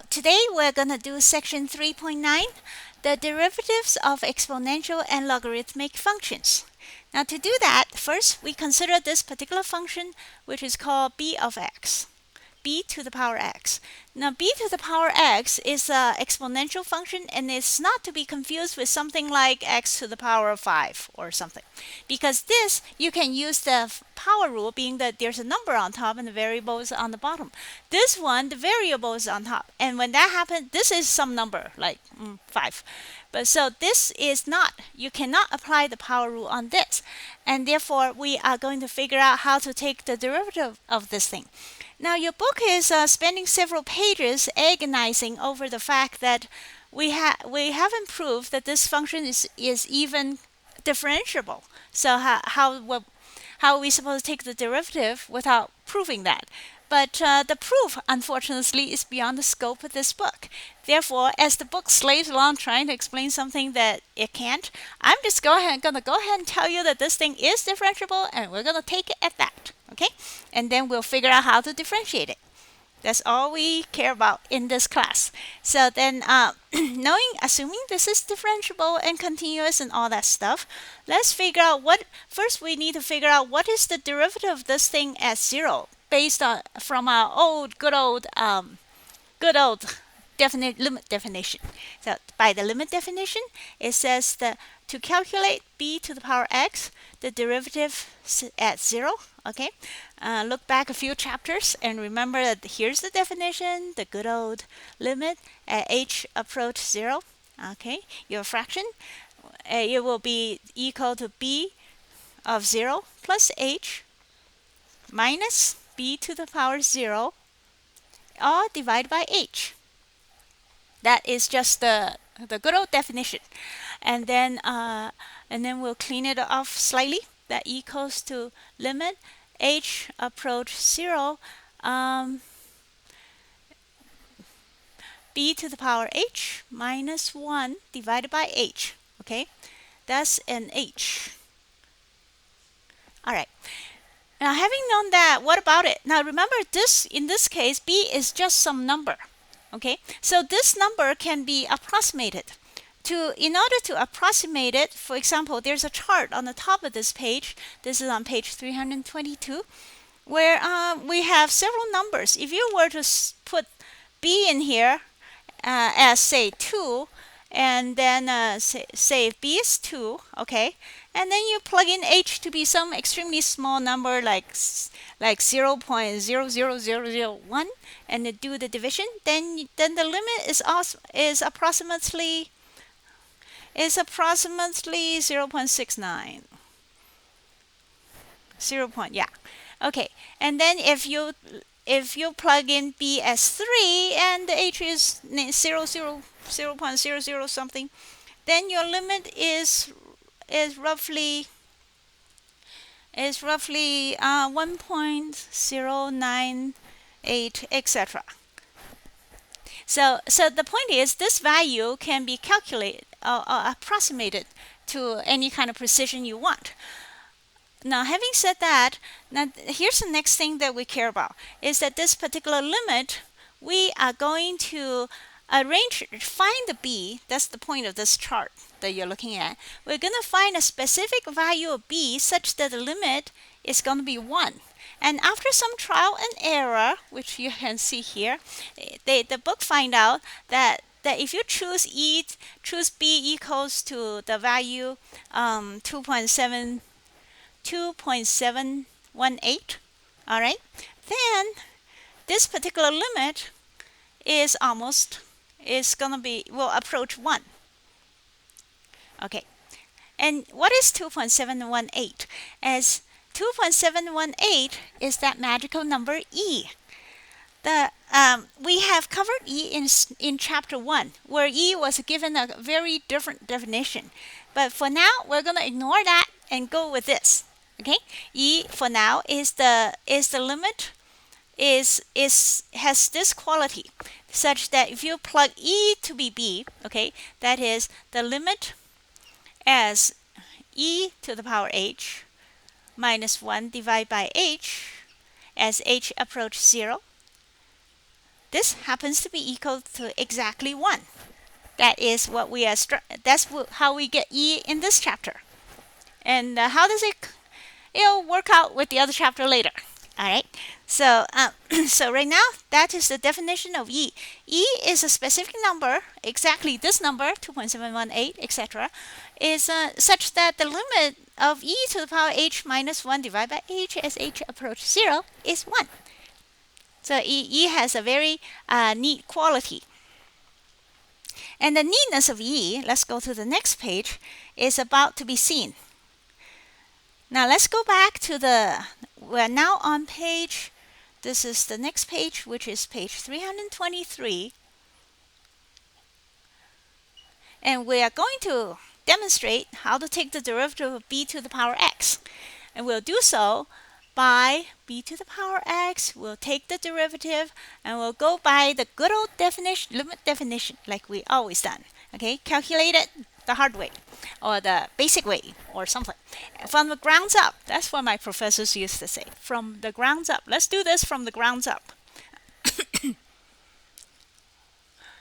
Today we're going to do section 3.9, the derivatives of exponential and logarithmic functions. Now to do that, first we consider this particular function, which is called b of x, b to the power x. Now b to the power x is an exponential function, and it's not to be confused with something like x to the power of 5 or something. Because this, you can use the power rule, being that there's a number on top and the variable is on the bottom. This one, the variable is on top. And when that happens, this is some number, like 5. But so this is not, you cannot apply the power rule on this. And therefore, we are going to figure out how to take the derivative of this thing. Now, your book is spending several pages agonizing over the fact that we haven't proved that this function is even differentiable. So how are we supposed to take the derivative without proving that? But the proof, unfortunately, is beyond the scope of this book. Therefore, as the book slaves along trying to explain something that it can't, I'm just going to go ahead and tell you that this thing is differentiable, and we're going to take it at that. Okay? And then we'll figure out how to differentiate it. That's all we care about in this class. So then, assuming this is differentiable and continuous and all that stuff, let's figure out first we need to figure out what is the derivative of this thing at 0, based on from our good old limit definition. So by the limit definition, it says that to calculate b to the power x, the derivative at 0. Okay, look back a few chapters and remember that here's the definition, the good old limit at h approach 0. Okay, your fraction, it will be equal to b of 0 plus h minus b to the power 0, all divided by h. That is just the good old definition. And then we'll clean it off slightly. That equals to limit h approach 0, b to the power h minus 1 divided by h. Okay, that's an h. All right. Now, having known that, what about it? Now, remember, in this case, b is just some number. Okay, so this number can be approximated. In order to approximate it, for example, there's a chart on the top of this page. This is on page 322, where we have several numbers. If you were to put b in here as, say, 2, and then say b is 2, okay, and then you plug in h to be some extremely small number like 0.00001, and do the division, then the limit is approximately 0.69. Okay, and then if you plug in b as 3 and the h is 0.00 something, then your limit is roughly 1.098, etc. So the point is, this value can be calculated or approximated to any kind of precision you want. Now, having said that, now here's the next thing that we care about, is that this particular limit, we are going to find the b. That's the point of this chart that you're looking at. We're going to find a specific value of b such that the limit is going to be 1. And after some trial and error, which you can see here, the book find out that if you choose b equals to the value 2.718, all right, then this particular limit will approach 1. Okay, and what is 2.718? As 2.718 is that magical number e. We have covered e in chapter 1, where e was given a very different definition. But for now, we're going to ignore that and go with this. Okay, e for now is the limit has this quality, such that if you plug e to be b, okay, that is the limit as e to the power h minus 1 divided by h as h approaches 0, this happens to be equal to exactly 1. That is what we are. That's how we get e in this chapter. And how does it'll work out with the other chapter later. All right. So so right now that is the definition of e. E is a specific number, exactly this number 2.718, etc. is such that the limit of e to the power h minus 1 divided by h as h approaches 0 is 1. So e has a very neat quality. And the neatness of e, let's go to the next page, is about to be seen. Now let's go back to we're now on page, this is the next page, which is page 323. And we are going to demonstrate how to take the derivative of b to the power x. And we'll do so by b to the power x, we'll take the derivative, and we'll go by the good old definition, limit definition, like we always done. Okay, calculate it the hard way, or the basic way, or something. From the grounds up, that's what my professors used to say. From the grounds up. Let's do this from the grounds up.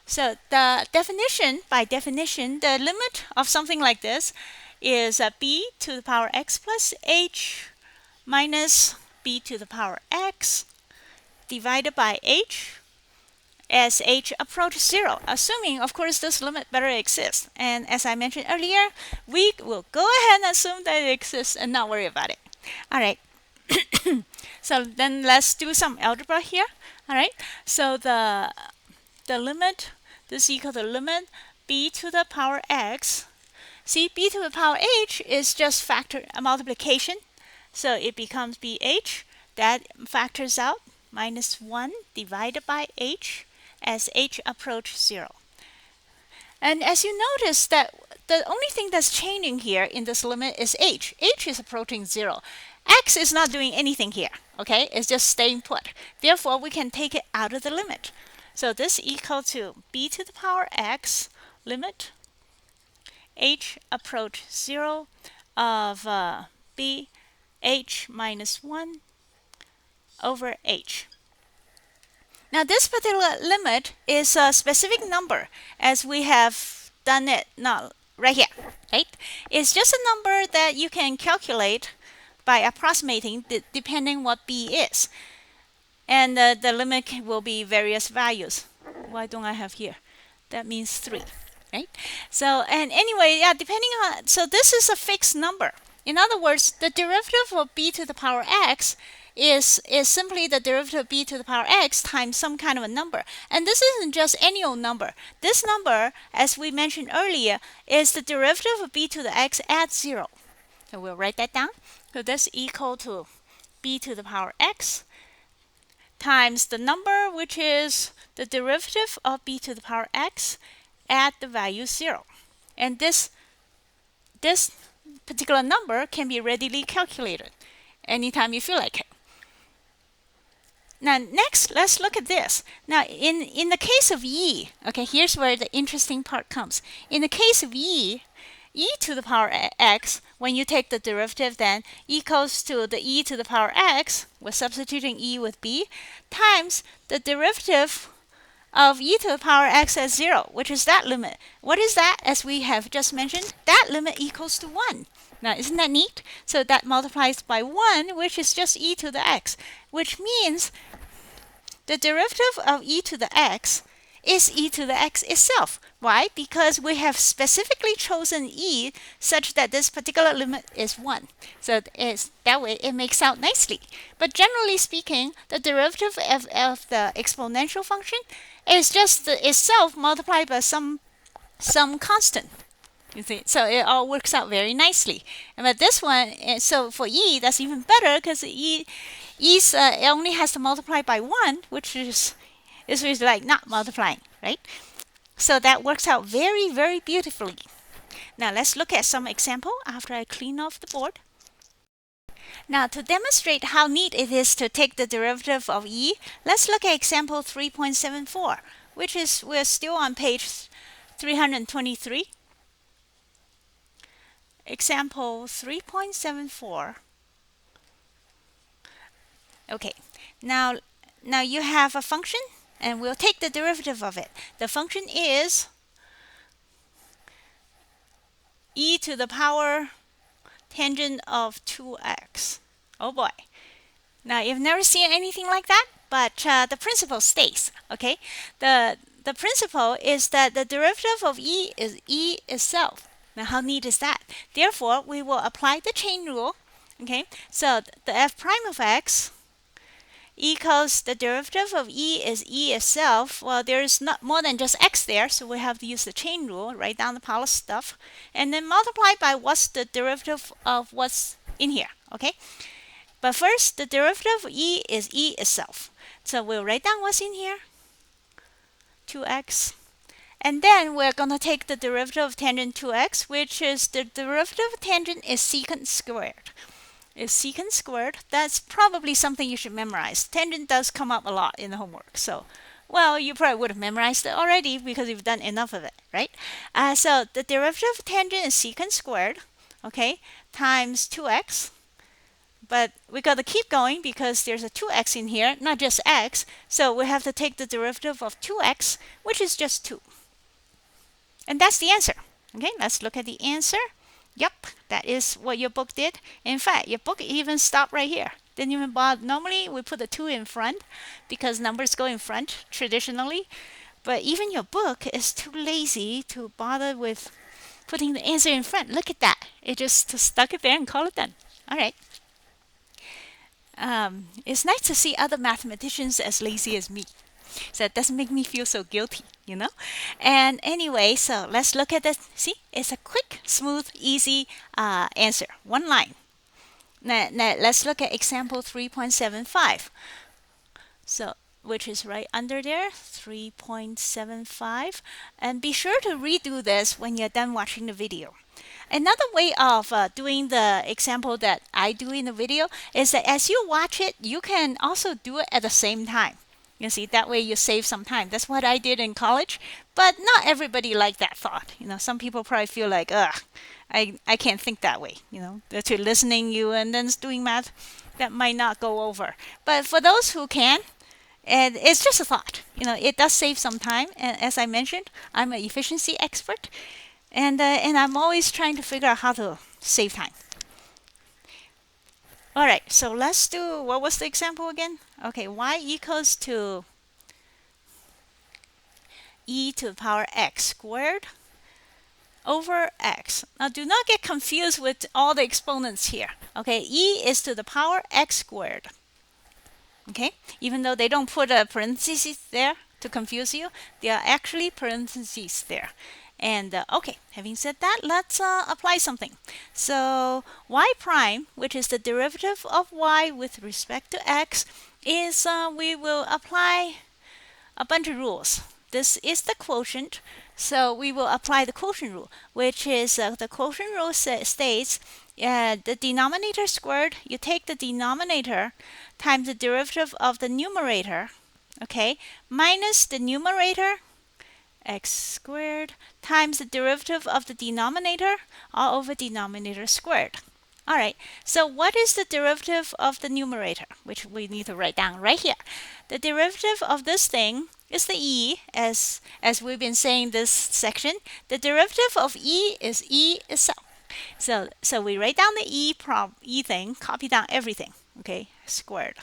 So the definition, by definition, the limit of something like this is b to the power x plus h minus b to the power x divided by h as h approaches 0, assuming, of course, this limit better exists. And as I mentioned earlier, we will go ahead and assume that it exists and not worry about it. All right. So then let's do some algebra here. All right. So the limit, this is equal to limit b to the power x. See, b to the power h is just a multiplication. So it becomes bh. That factors out minus 1 divided by h as h approaches 0. And as you notice that the only thing that's changing here in this limit is h. H is approaching 0. X is not doing anything here, okay? It's just staying put. Therefore, we can take it out of the limit. So this is equal to b to the power x limit h approach 0 of b h minus 1 over h. Now this particular limit is a specific number, as we have done it now right here, right? It's just a number that you can calculate by approximating depending what b is. And the limit will be various values. Why don't I have here? That means 3, right? So, and anyway, yeah, depending on, so this is a fixed number. In other words, the derivative of b to the power x is simply the derivative of b to the power x times some kind of a number. And this isn't just any old number. This number, as we mentioned earlier, is the derivative of b to the x at 0. So we'll write that down. So that's equal to b to the power x times the number, which is the derivative of b to the power x at the value 0. And this particular number can be readily calculated anytime you feel like it. Now next, let's look at this. Now in the case of e, okay, here's where the interesting part comes. In the case of e to the power x, when you take the derivative, then equals to the e to the power x, we're substituting e with b, times the derivative of e to the power x at 0, which is that limit. What is that? As we have just mentioned, that limit equals to 1. Now, isn't that neat? So that multiplies by 1, which is just e to the x, which means the derivative of e to the x is e to the x itself. Why? Because we have specifically chosen e such that this particular limit is 1. So that way it makes out nicely. But generally speaking, the derivative of the exponential function is just itself multiplied by some constant. You see, so it all works out very nicely. But this one, so for e, that's even better because it only has to multiply by 1, which is like not multiplying, right? So that works out very, very beautifully. Now let's look at some example after I clean off the board. Now to demonstrate how neat it is to take the derivative of e, let's look at example 3.74, which is, we're still on page 323. Example 3.74. Okay, now you have a function and we'll take the derivative of it. The function is e to the power tangent of 2x. Oh boy. Now, you've never seen anything like that, but the principle stays, okay? The principle is that the derivative of e is e itself. Now, how neat is that? Therefore, we will apply the chain rule, okay? So, the f prime of x equals the derivative of e is e itself. Well, there's not more than just x there, so we have to use the chain rule, write down the power stuff, and then multiply by what's the derivative of what's in here, okay? But first, the derivative of e is e itself. So we'll write down what's in here, 2x. And then we're going to take the derivative of tangent 2x, which is the derivative of tangent is secant squared. Is secant squared. That's probably something you should memorize. Tangent does come up a lot in the homework. So, well, you probably would have memorized it already because you've done enough of it, right? So the derivative of tangent is secant squared, okay, times 2x. But we got to keep going because there's a 2x in here, not just x. So we have to take the derivative of 2x, which is just 2. And that's the answer. Okay, let's look at the answer. Yep, that is what your book did. In fact, your book even stopped right here. Didn't even bother. Normally, we put a 2 in front because numbers go in front traditionally. But even your book is too lazy to bother with putting the answer in front. Look at that. It just stuck it there and called it done. All right. It's nice to see other mathematicians as lazy as me. So it doesn't make me feel so guilty, you know? And anyway, so let's look at this. See, it's a quick, smooth, easy answer. One line. Now let's look at example 3.75. So, which is right under there, 3.75. And be sure to redo this when you're done watching the video. Another way of doing the example that I do in the video is that as you watch it, you can also do it at the same time. You see, that way you save some time. That's what I did in college, but not everybody liked that thought. You know, some people probably feel like, ugh, I can't think that way. You know, that you're listening you and then doing math, that might not go over. But for those who can, and it's just a thought. You know, it does save some time. And as I mentioned, I'm an efficiency expert. And I'm always trying to figure out how to save time. All right, so let's do, what was the example again? Okay, y equals to e to the power x squared over x. Now, do not get confused with all the exponents here. Okay, e is to the power x squared. Okay, even though they don't put a parenthesis there to confuse you, there are actually parentheses there. And okay, having said that, let's apply something. So y prime, which is the derivative of y with respect to x, is we will apply a bunch of rules. This is the quotient, so we will apply the quotient rule, which is the quotient rule states the denominator squared, you take the denominator times the derivative of the numerator, okay, minus the numerator, x squared, times the derivative of the denominator all over denominator squared. All right, so what is the derivative of the numerator, which we need to write down right here? The derivative of this thing is the e, as we've been saying this section. The derivative of e is e itself. So we write down the e thing, copy down everything, okay, squared.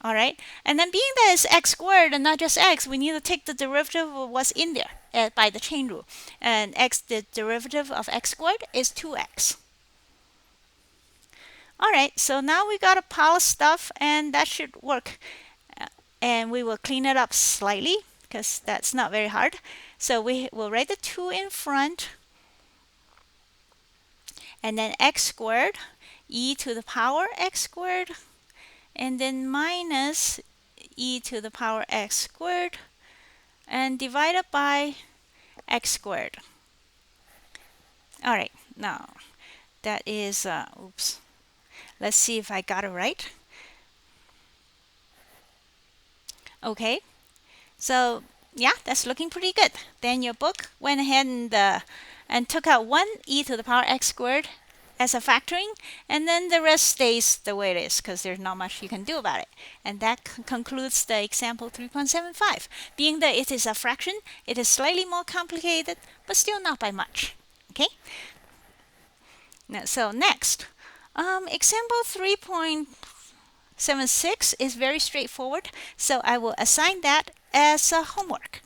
All right, and then being that it's x squared and not just x, we need to take the derivative of what's in there by the chain rule. And the derivative of x squared is 2x. All right, so now we got a pile of stuff, and that should work. And we will clean it up slightly because that's not very hard. So we will write the 2 in front, and then x squared, e to the power x squared, and then minus e to the power x squared, and divided by x squared. All right, now that is, oops. Let's see if I got it right. Okay, so yeah, that's looking pretty good. Then your book went ahead and took out 1 e to the power x squared as a factoring, and then the rest stays the way it is because there's not much you can do about it. And that concludes the example 3.75. Being that it is a fraction, it is slightly more complicated, but still not by much. Okay? Now, so next, example 3.76 is very straightforward, so I will assign that as a homework.